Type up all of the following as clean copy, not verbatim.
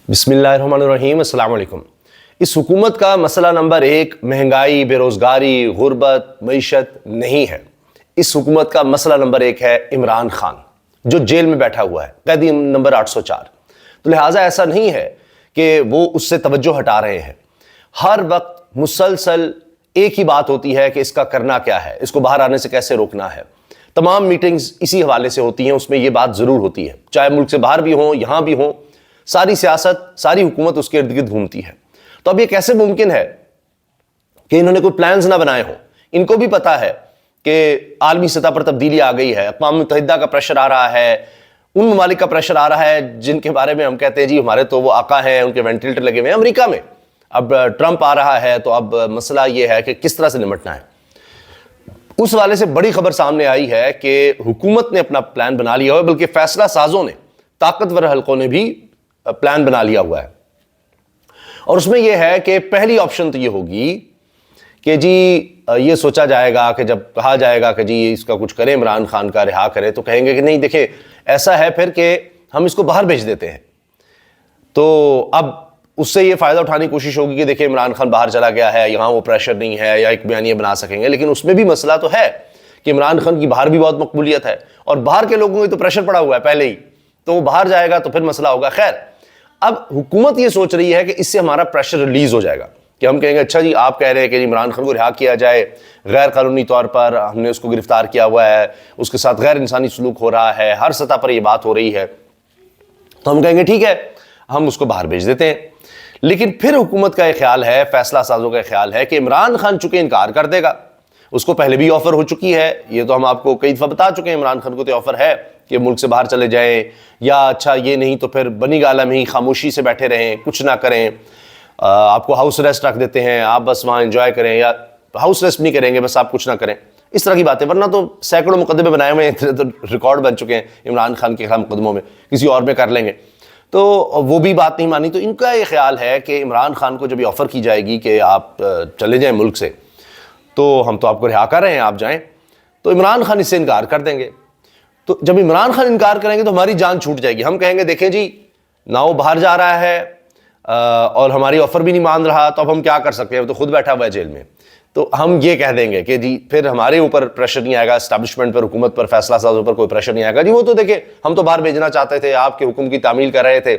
بسم اللہ الرحمن الرحیم، السلام علیکم۔ اس حکومت کا مسئلہ نمبر 1 مہنگائی، بے روزگاری، غربت، معیشت نہیں ہے۔ اس حکومت کا مسئلہ نمبر 1 ہے عمران خان، جو جیل میں بیٹھا ہوا ہے، قیدی نمبر 804۔ تو لہٰذا ایسا نہیں ہے کہ وہ اس سے توجہ ہٹا رہے ہیں۔ ہر وقت مسلسل ایک ہی بات ہوتی ہے کہ اس کا کرنا کیا ہے، اس کو باہر آنے سے کیسے روکنا ہے۔ تمام میٹنگز اسی حوالے سے ہوتی ہیں، اس میں یہ بات ضرور ہوتی ہے، چاہے ملک سے باہر بھی ہوں، یہاں بھی ہوں، ساری سیاست، ساری حکومت اس کے ارد گرد گھومتی ہے۔ تو اب یہ کیسے ممکن ہے کہ انہوں نے کوئی پلانز نہ بنائے ہوں؟ ان کو بھی پتا ہے کہ عالمی سطح پر تبدیلی آ گئی ہے، اقوام متحدہ کا پریشر آ رہا ہے، ان ممالک کا پریشر آ رہا ہے جن کے بارے میں ہم کہتے ہیں جی ہمارے تو وہ آقا ہیں، ان کے وینٹیلیٹر لگے ہوئے ہیں۔ امریکہ میں اب ٹرمپ آ رہا ہے، تو اب مسئلہ یہ ہے کہ کس طرح سے نمٹنا ہے۔ اس والے سے بڑی خبر سامنے آئی ہے کہ حکومت نے اپنا پلان بنا لیا ہوا ہے، بلکہ فیصلہ سازوں نے، طاقتور حلقوں نے بھی پلان بنا لیا ہوا ہے۔ اور اس میں یہ ہے کہ پہلی آپشن تو یہ ہوگی کہ جی یہ سوچا جائے گا کہ جب کہا جائے گا کہ جی اس کا کچھ کریں، عمران خان کا رہا کریں، تو کہیں گے کہ نہیں دیکھیں ایسا ہے پھر کہ ہم اس کو باہر بھیج دیتے ہیں۔ تو اب اس سے یہ فائدہ اٹھانے کی کوشش ہوگی کہ دیکھیں عمران خان باہر چلا گیا ہے، یہاں وہ پریشر نہیں ہے، یا ایک بیانیہ بنا سکیں گے۔ لیکن اس میں بھی مسئلہ تو ہے کہ عمران خان کی باہر بھی بہت مقبولیت ہے، اور باہر کے لوگوں کو تو پریشر پڑا ہوا ہے پہلے ہی، تو وہ باہر جائے گا تو پھر مسئلہ ہوگا۔ خیر، اب حکومت یہ سوچ رہی ہے کہ اس سے ہمارا پریشر ریلیز ہو جائے گا، کہ ہم کہیں گے اچھا جی آپ کہہ رہے ہیں کہ عمران خان کو رہا کیا جائے، غیر قانونی طور پر ہم نے اس کو گرفتار کیا ہوا ہے، اس کے ساتھ غیر انسانی سلوک ہو رہا ہے، ہر سطح پر یہ بات ہو رہی ہے، تو ہم کہیں گے ٹھیک ہے ہم اس کو باہر بھیج دیتے ہیں۔ لیکن پھر حکومت کا یہ خیال ہے، فیصلہ سازوں کا خیال ہے کہ عمران خان چونکہ انکار کر دے گا، اس کو پہلے بھی آفر ہو چکی ہے، یہ تو ہم آپ کو کئی دفعہ بتا چکے ہیں، عمران خان کو تو آفر ہے کہ ملک سے باہر چلے جائیں، یا اچھا یہ نہیں تو پھر بنی گالہ میں ہی خاموشی سے بیٹھے رہیں، کچھ نہ کریں، آپ کو ہاؤس ریسٹ رکھ دیتے ہیں، آپ بس وہاں انجوائے کریں، یا ہاؤس ریسٹ نہیں کریں گے بس آپ کچھ نہ کریں، اس طرح کی باتیں۔ ورنہ تو سینکڑوں مقدمے بنائے ہوئے ہیں، تو ریکارڈ بن چکے ہیں عمران خان کے خلاف مقدموں میں، کسی اور میں کر لیں گے، تو وہ بھی بات نہیں مانی۔ تو ان کا یہ خیال ہے کہ عمران خان کو جب یہ آفر کی جائے گی کہ آپ چلے جائیں ملک سے، تو ہم تو آپ کو رہا کر رہے ہیں، آپ جائیں، تو عمران خان اس سے انکار کر دیں گے۔ تو جب عمران خان انکار کریں گے تو ہماری جان چھوٹ جائے گی۔ ہم کہیں گے دیکھیں جی نہ وہ باہر جا رہا ہے اور ہماری آفر بھی نہیں مان رہا، تو اب ہم کیا کر سکتے ہیں، وہ تو خود بیٹھا ہوا ہے جیل میں۔ تو ہم یہ کہہ دیں گے کہ جی پھر ہمارے اوپر پریشر نہیں آئے گا، اسٹیبلشمنٹ پر، حکومت پر، فیصلہ سازوں پر کوئی پریشر نہیں آئے گا، جی وہ تو دیکھیں ہم تو باہر بھیجنا چاہتے تھے، آپ کے حکم کی تعمیل کر رہے تھے،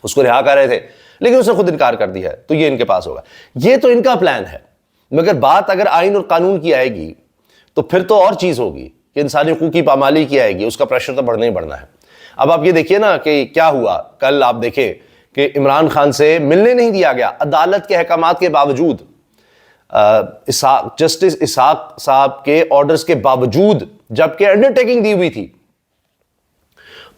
اس کو رہا کر رہے تھے، لیکن اس نے خود انکار کر دیا ہے، تو یہ ان کے پاس ہوگا۔ یہ تو ان کا پلان ہے، مگر بات اگر آئین اور قانون کی آئے گی تو پھر تو اور چیز ہوگی کہ انسانی حقوق کی پامالی کی آئے گی، اس کا پریشر تو بڑھنا ہی بڑھنا ہے۔ اب آپ یہ دیکھیے نا کہ کیا ہوا کل، آپ دیکھیں کہ عمران خان سے ملنے نہیں دیا گیا، عدالت کے احکامات کے باوجود، جسٹس اسحاق صاحب کے آرڈرز کے باوجود، جبکہ انڈر ٹیکنگ دی ہوئی تھی۔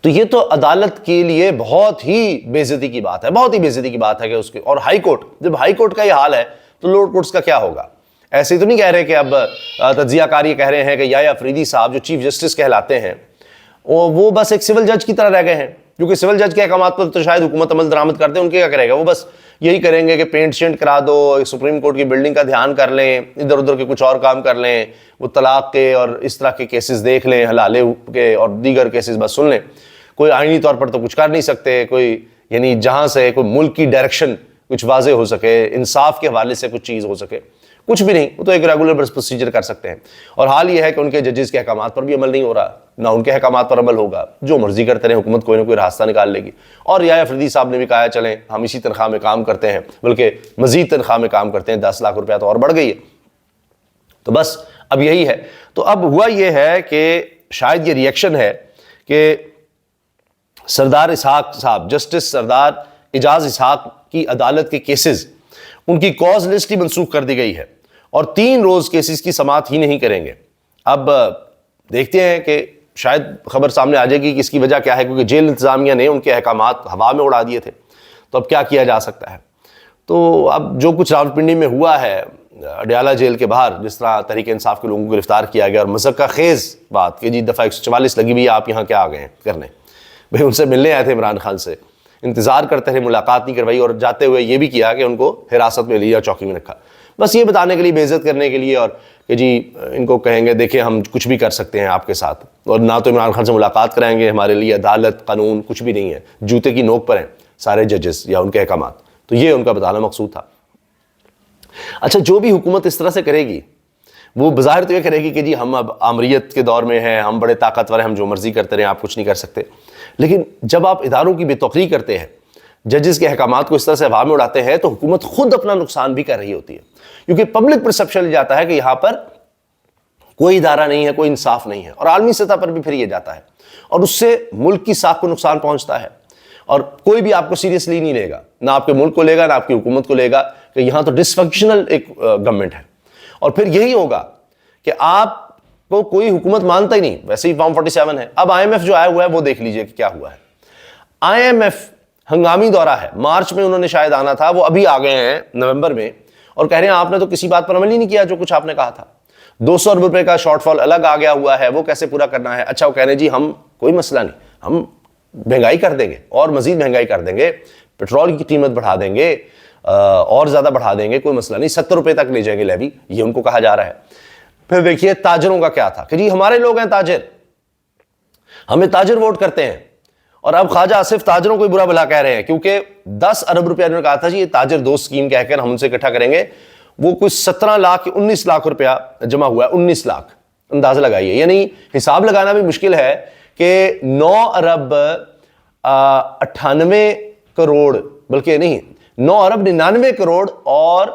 تو یہ تو عدالت کے لیے بہت ہی بے عزتی کی بات ہے، بہت ہی بے عزتی کی بات ہے کہ اس کے، اور ہائی کورٹ، جب ہائی کورٹ کا یہ حال ہے تو لوور کورٹس کا کیا ہوگا؟ ایسے ہی تو نہیں کہہ رہے کہ اب تجزیہ کار یہ کہہ رہے ہیں کہ یا افریدی صاحب جو چیف جسٹس کہلاتے ہیں وہ بس ایک سول جج کی طرح رہ گئے ہیں، کیونکہ سول جج کے احکامات پر تو شاید حکومت عمل درآمد کرتے ہیں، ان کے کیا کرے گا؟ وہ بس یہی کریں گے کہ پینٹ شینٹ کرا دو، سپریم کورٹ کی بلڈنگ کا دھیان کر لیں، ادھر ادھر کے کچھ اور کام کر لیں، وہ طلاق کے اور اس طرح کے کیسز دیکھ لیں، حلالے کے اور دیگر کیسز بس سن لیں۔ کوئی آئینی طور پر تو کچھ کر نہیں سکتے، کوئی یعنی جہاں سے کوئی ملک کی ڈائریکشن کچھ واضح ہو سکے، انصاف کے حوالے سے کچھ چیز ہو سکے، کچھ بھی نہیں۔ وہ تو ایک ریگولر پروسیجر کر سکتے ہیں، اور حال یہ ہے کہ ان کے ججز کے احکامات پر بھی عمل نہیں ہو رہا، نہ ان کے احکامات پر عمل ہوگا، جو مرضی کرتے رہے، حکومت کوئی نہ کوئی راستہ نکال لے گی۔ اور یا افریدی صاحب نے بھی کہا چلیں ہم اسی تنخواہ میں کام کرتے ہیں، بلکہ مزید تنخواہ میں کام کرتے ہیں، 10 لاکھ روپیہ تو اور بڑھ گئی ہے۔ تو بس اب یہی ہے۔ تو اب ہوا یہ ہے کہ شاید یہ ریئیکشن ہے کہ سردار اسحاق صاحب، جسٹس سردار اعجاز اسحاق کی عدالت کے کیسز، ان کی کاز لسٹ ہی منسوخ کر دی گئی ہے، اور 3 روز کیسز کی سماعت ہی نہیں کریں گے۔ اب دیکھتے ہیں کہ شاید خبر سامنے آ جائے گی کہ اس کی وجہ کیا ہے، کیونکہ جیل انتظامیہ نے ان کے احکامات ہوا میں اڑا دیے تھے، تو اب کیا کیا جا سکتا ہے۔ تو اب جو کچھ راولپنڈی میں ہوا ہے، اڈیالہ جیل کے باہر جس طرح تحریک انصاف کے لوگوں کو گرفتار کیا گیا، اور مذکہ خیز بات کہ جی دفعہ 144 لگی ہوئی ہے، آپ یہاں کیا آ گئے ہیں کرنے؟ بھئی ان سے ملنے آئے تھے عمران خان سے، انتظار کرتے رہے، ملاقات نہیں کروائی، اور جاتے ہوئے یہ بھی کیا کہ ان کو حراست میں لیا، چوکی میں رکھا، بس یہ بتانے کے لیے، بے عزت کرنے کے لیے، اور کہ جی ان کو کہیں گے دیکھیں ہم کچھ بھی کر سکتے ہیں آپ کے ساتھ، اور نہ تو عمران خان سے ملاقات کرائیں گے، ہمارے لیے عدالت قانون کچھ بھی نہیں ہے، جوتے کی نوک پر ہیں۔ سارے ججز یا ان کے احکامات. تو یہ ان کا بتانا مقصود تھا. اچھا جو بھی حکومت اس طرح سے کرے گی وہ بظاہر تو یہ کرے گی کہ جی ہم اب آمریت کے دور میں ہیں, ہم بڑے طاقتور ہیں, ہم جو مرضی کرتے رہیں, آپ کچھ نہیں کر سکتے. لیکن جب آپ اداروں کی بے توقری کرتے ہیں, ججز کے احکامات کو اس طرح سے ہوا میں اڑاتے ہیں, تو حکومت خود اپنا نقصان بھی کر رہی ہوتی ہے, کیونکہ پبلک پرسپشن لے جاتا ہے کہ یہاں پر کوئی ادارہ نہیں ہے, کوئی انصاف نہیں ہے, اور عالمی سطح پر بھی پھر یہ جاتا ہے, اور اس سے ملک کی ساکھ کو نقصان پہنچتا ہے, اور کوئی بھی آپ کو سیریسلی نہیں لے گا, نہ آپ کے ملک کو لے گا, نہ آپ کی حکومت کو لے گا, کہ یہاں تو ڈس فنکشنل ایک گورنمنٹ ہے. اور پھر یہی ہوگا کہ آپ کو کوئی حکومت مانتا ہی نہیں. ویسے ہی فارم 47 ہے. اب آئی ایم ایف جو آیا ہوا ہے وہ دیکھ لیجئے کہ کیا ہوا ہے. آئی ایم ایف ہنگامی دورہ ہے, مارچ میں انہوں نے شاید آنا تھا, وہ ابھی آ گئے ہیں نومبر میں, اور کہہ رہے ہیں آپ نے تو کسی بات پر عمل ہی نہیں کیا جو کچھ آپ نے کہا تھا. 200 ارب روپے کا شارٹ فال الگ آ گیا ہوا ہے, وہ کیسے پورا کرنا ہے. اچھا وہ کہہ رہے ہیں جی ہم کوئی مسئلہ نہیں, ہم مہنگائی کر دیں گے, اور مزید مہنگائی کر دیں گے, پیٹرول کی قیمت بڑھا دیں گے, اور زیادہ بڑھا دیں گے, کوئی مسئلہ نہیں, 70 روپے تک لے جائیں گے لیوی, یہ ان کو کہا جا رہا ہے. پھر دیکھیے تاجروں کا کیا تھا کہ جی ہمارے لوگ ہیں تاجر, ہمیں تاجر ووٹ کرتے ہیں, اور اب خواجہ آصف تاجروں کو برا بھلا کہہ رہے ہیں, کیونکہ 10 ارب روپیہ انہوں نے کہا تھا جی یہ تاجر دوست اسکیم کہہ کر ہم ان سے اکٹھا کریں گے, وہ کچھ 17 لاکھ 19 لاکھ روپیہ جمع ہوا ہے. 19 لاکھ اندازہ لگائیے, یعنی حساب لگانا بھی مشکل ہے کہ 9 ارب 98 کروڑ, بلکہ نہیں 9 ارب 99 کروڑ اور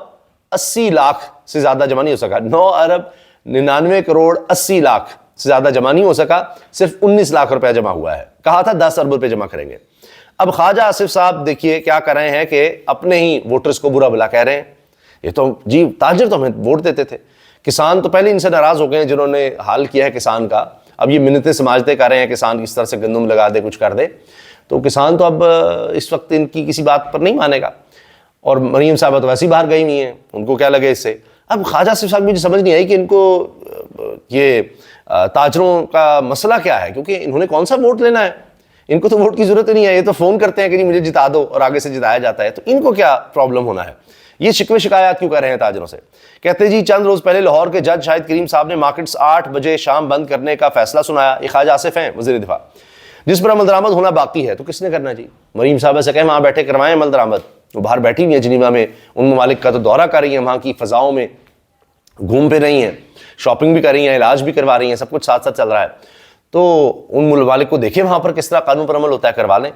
80 لاکھ سے زیادہ جمع نہیں ہو سکا. 9 ارب 99 کروڑ 80 لاکھ سے زیادہ جمع نہیں ہو سکا, صرف 19 لاکھ روپیہ جمع ہوا ہے. کہا تھا 10 ارب روپے جمع کریں گے. اب خواجہ آصف صاحب دیکھیے کیا کر رہے ہیں کہ اپنے ہی ووٹرز کو برا بھلا کہہ رہے ہیں. یہ تو جی تاجر تو ہمیں ووٹ دیتے تھے, کسان تو پہلے ان سے ناراض ہو گئے ہیں جنہوں نے حال کیا ہے کسان کا. اب یہ منتیں سماجتیں کر رہے ہیں کسان کس طرح سے گندم لگا دے, کچھ کر دے, تو کسان تو اب اس وقت ان کی کسی بات پر نہیں مانے گا. اور مریم صاحبہ تو ویسے ہی باہر گئی ہوئی ہیں, ان کو کیا لگے اس سے. اب خواجہ آصف صاحب مجھے سمجھ نہیں آئی کہ ان کو یہ تاجروں کا مسئلہ کیا ہے, کیونکہ انہوں نے کون سا ووٹ لینا ہے, ان کو تو ووٹ کی ضرورت نہیں ہے, یہ تو فون کرتے ہیں کہ جی مجھے جتا دو, اور آگے سے جتایا جاتا ہے. تو ان کو کیا پرابلم ہونا ہے, یہ شکوے شکایات کیوں کر رہے ہیں تاجروں سے. کہتے جی چند روز پہلے لاہور کے جج شاہد کریم صاحب نے مارکیٹس 8 بجے شام بند کرنے کا فیصلہ سنایا. یہ خواجہ آصف ہیں وزیر دفاع, جس پر عمل درآمد ہونا باقی ہے. تو کس نے کرنا جی, مریم صاحبہ سے کہیں وہاں بیٹھے کروائیں عمل درآمد. وہ باہر بیٹھی ہوئی ہیں جنیوا میں, ان ممالک کا تو دورہ کر رہی ہیں, وہاں کی فضاؤں میں گھوم پھر رہی ہیں, شاپنگ بھی کر رہی ہیں, علاج بھی کروا رہی ہیں, سب کچھ ساتھ ساتھ چل رہا ہے. تو ان ممالک کو دیکھیں وہاں پر کس طرح قانون پر عمل ہوتا ہے, کروا لیں.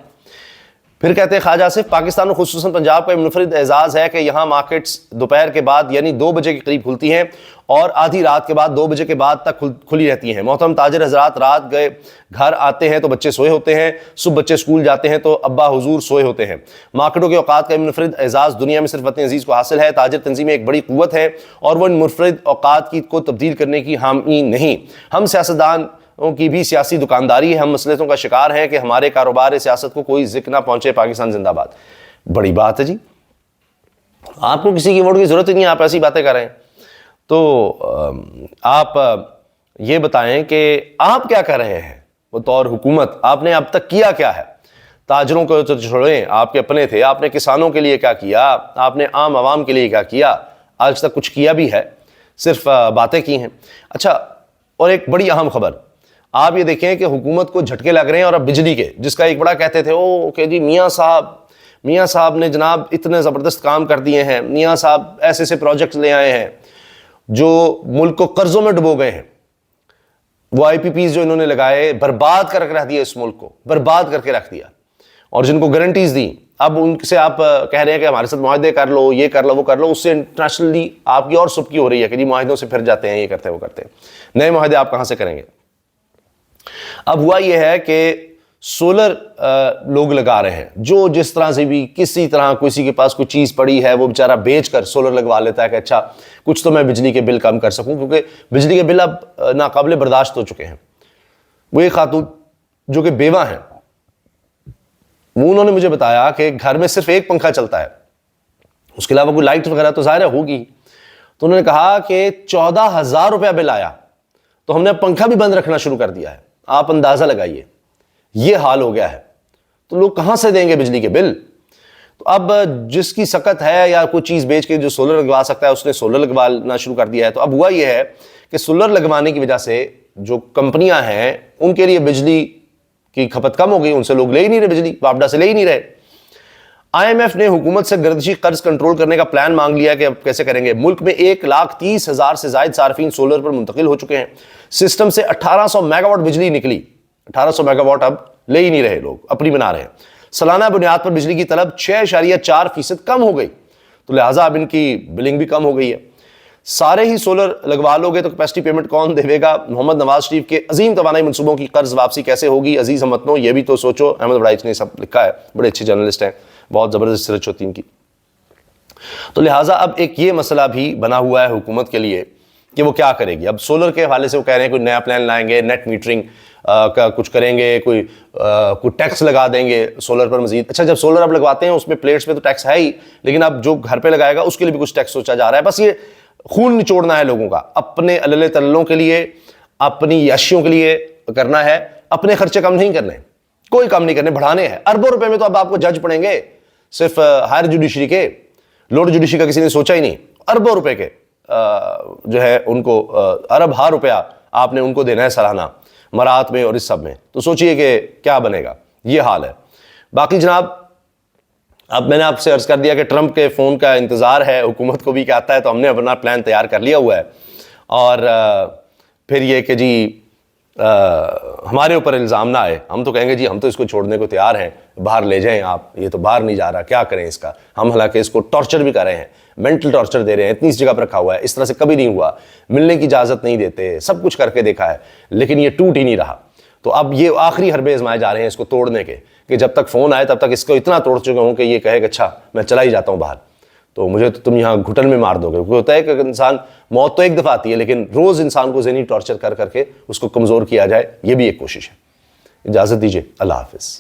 پھر کہتے ہیں خواجہ آصف پاکستان و خصوصاً پنجاب کا منفرد اعزاز ہے کہ یہاں مارکیٹس دوپہر کے بعد یعنی 2 بجے کے قریب کھلتی ہیں اور آدھی رات کے بعد 2 بجے کے بعد تک کھلی رہتی ہیں. محترم تاجر حضرات رات گئے گھر آتے ہیں تو بچے سوئے ہوتے ہیں, صبح بچے اسکول جاتے ہیں تو ابا حضور سوئے ہوتے ہیں. مارکیٹوں کے اوقات کا منفرد اعزاز دنیا میں صرف وطن عزیز کو حاصل ہے. تاجر تنظیمیں ایک بڑی قوت ہے اور وہ ان منفرد اوقات کو تبدیل کرنے کی حامی نہیں. ہم سیاستدان کی بھی سیاسی دکانداری ہے, ہم مصلحتوں کا شکار ہیں کہ ہمارے کاروبار سیاست کو کوئی ذکر نہ پہنچے. پاکستان زندہ باد. بڑی بات ہے جی, آپ کو کسی کی ووٹ کی ضرورت ہی نہیں, آپ ایسی باتیں کر رہے ہیں. تو آپ یہ بتائیں کہ آپ کیا کر رہے ہیں بطور حکومت, آپ نے اب تک کیا کیا ہے. تاجروں کو تو چھوڑیں, آپ کے اپنے تھے, آپ نے کسانوں کے لیے کیا کیا, آپ نے عام عوام کے لیے کیا کیا. آج تک کچھ کیا بھی ہے, صرف باتیں کی ہیں. اچھا, اور ایک بڑی اہم خبر, آپ یہ دیکھیں کہ حکومت کو جھٹکے لگ رہے ہیں, اور اب بجلی کے, جس کا ایک بڑا کہتے تھے او کہ جی میاں صاحب نے جناب اتنے زبردست کام کر دیے ہیں, میاں صاحب ایسے ایسے پروجیکٹس لے آئے ہیں جو ملک کو قرضوں میں ڈبو گئے ہیں. وہ آئی پی پیز جو انہوں نے لگائے برباد کر کے رکھ دیا, اس ملک کو برباد کر کے رکھ دیا, اور جن کو گارنٹیز دی, اب ان سے آپ کہہ رہے ہیں کہ ہمارے ساتھ معاہدے کر لو, یہ کر لو, وہ کر لو. اس سے انٹرنیشنلی آپ کی اور سبکی ہو رہی ہے کہ جی معاہدوں سے پھر جاتے ہیں, یہ کرتے ہیں, وہ کرتے ہیں. نئے معاہدے آپ کہاں سے کریں گے. اب ہوا یہ ہے کہ سولر لوگ لگا رہے ہیں, جو جس طرح سے بھی کسی طرح کسی کے پاس کوئی چیز پڑی ہے وہ بیچارہ بیچ کر سولر لگوا لیتا ہے کہ اچھا کچھ تو میں بجلی کے بل کم کر سکوں, کیونکہ بجلی کے بل اب ناقابل برداشت ہو چکے ہیں. وہ ایک خاتون جو کہ بیوہ ہیں, وہ انہوں نے مجھے بتایا کہ گھر میں صرف ایک پنکھا چلتا ہے, اس کے علاوہ کوئی لائٹ وغیرہ تو ظاہر ہوگی. تو انہوں نے کہا کہ 14,000 روپیہ بل آیا تو ہم نے پنکھا بھی بند رکھنا شروع کر دیا ہے. آپ اندازہ لگائیے, یہ حال ہو گیا ہے. تو لوگ کہاں سے دیں گے بجلی کے بل. تو اب جس کی سکت ہے یا کوئی چیز بیچ کے جو سولر لگوا سکتا ہے اس نے سولر لگوانا شروع کر دیا ہے. تو اب ہوا یہ ہے کہ سولر لگوانے کی وجہ سے جو کمپنیاں ہیں ان کے لیے بجلی کی کھپت کم ہو گئی, ان سے لوگ لے ہی نہیں رہے بجلی, واپڈا سے لے ہی نہیں رہے. IMF نے حکومت سے گردشی قرض کنٹرول کرنے کا پلان مانگ لیا کہ اب کیسے کریں گے. ملک میں 1,30,000 سے زائد صارفین سولر پر منتقل ہو چکے ہیں. سسٹم سے 1800 میگا واٹ بجلی نکلی. 1800 میگا واٹ اب لے ہی نہیں رہے لوگ, اپنی بنا رہے ہیں. سالانہ بنیاد پر بجلی کی طلب 6.4% کم ہو گئی, تو لہٰذا اب ان کی بلنگ بھی کم ہو گئی ہے. سارے ہی سولر لگوا لو گے تو کیپیسٹی پیمنٹ کون دے گا؟ محمد نواز شریف کے عظیم توانائی منصوبوں کی قرض واپسی کیسے ہوگی؟ عزیز ہم وطنوں, یہ بھی تو سوچو. احمد بڑائچ نے سب لکھا ہے, بڑے اچھے جرنلسٹ ہیں, بہت زبردست ریسرچ ہوتی ان کی. تو لہٰذا اب ایک یہ مسئلہ بھی بنا ہوا ہے حکومت کے لیے کہ وہ کیا کرے گی. اب سولر کے حوالے سے وہ کہہ رہے ہیں کوئی نیا پلان لائیں گے, نیٹ میٹرنگ کا کچھ کریں گے, کوئی ٹیکس لگا دیں گے سولر پر مزید. اچھا, جب سولر اب لگواتے ہیں اس میں پلیٹس پہ تو ٹیکس ہے ہی, لیکن اب جو گھر پہ لگائے گا اس کے لیے بھی کچھ ٹیکس سوچا جا رہا ہے. بس یہ خون نچوڑنا ہے لوگوں کا, اپنے اللے تلوں کے لیے, اپنی یاشیوں کے لیے کرنا ہے, اپنے خرچے کم نہیں کرنے, کوئی کم نہیں کرنے, بڑھانے ہیں. اربوں روپے میں تو اب آپ کو جج پڑیں گے صرف ہائر جوڈیشری کے, لوڈ جوڈیشری کا کسی نے سوچا ہی نہیں. اربوں روپے کے جو ہے ان کو ارب ہار روپیہ آپ نے ان کو دینا ہے سالانہ مراعات میں اور اس سب میں. تو سوچئے کہ کیا بنے گا, یہ حال ہے. باقی جناب, اب میں نے آپ سے عرض کر دیا کہ ٹرمپ کے فون کا انتظار ہے, حکومت کو بھی کہ آتا ہے, تو ہم نے اپنا پلان تیار کر لیا ہوا ہے. اور پھر یہ کہ جی ہمارے اوپر الزام نہ آئے, ہم تو کہیں گے جی ہم تو اس کو چھوڑنے کو تیار ہیں, باہر لے جائیں آپ, یہ تو باہر نہیں جا رہا, کیا کریں اس کا. ہم حالانکہ اس کو ٹارچر بھی کر رہے ہیں, مینٹل ٹارچر دے رہے ہیں, اتنی اس جگہ پر رکھا ہوا ہے, اس طرح سے کبھی نہیں ہوا, ملنے کی اجازت نہیں دیتے, سب کچھ کر کے دیکھا ہے, لیکن یہ ٹوٹ ہی نہیں رہا. تو اب یہ آخری حربے آزمائے جا رہے ہیں اس کو توڑنے کے, کہ جب تک فون آئے تب تک اس کو اتنا توڑ چکے ہوں کہ یہ کہے کہ اچھا میں چلا ہی جاتا ہوں باہر, تو مجھے تو تم یہاں گھٹن میں مار دو گے. ہوتا ہے کہ انسان, موت تو ایک دفعہ آتی ہے, لیکن روز انسان کو ذہنی ٹارچر کر کر کے اس کو کمزور کیا جائے, یہ بھی ایک کوشش ہے. اجازت دیجیے, اللہ حافظ.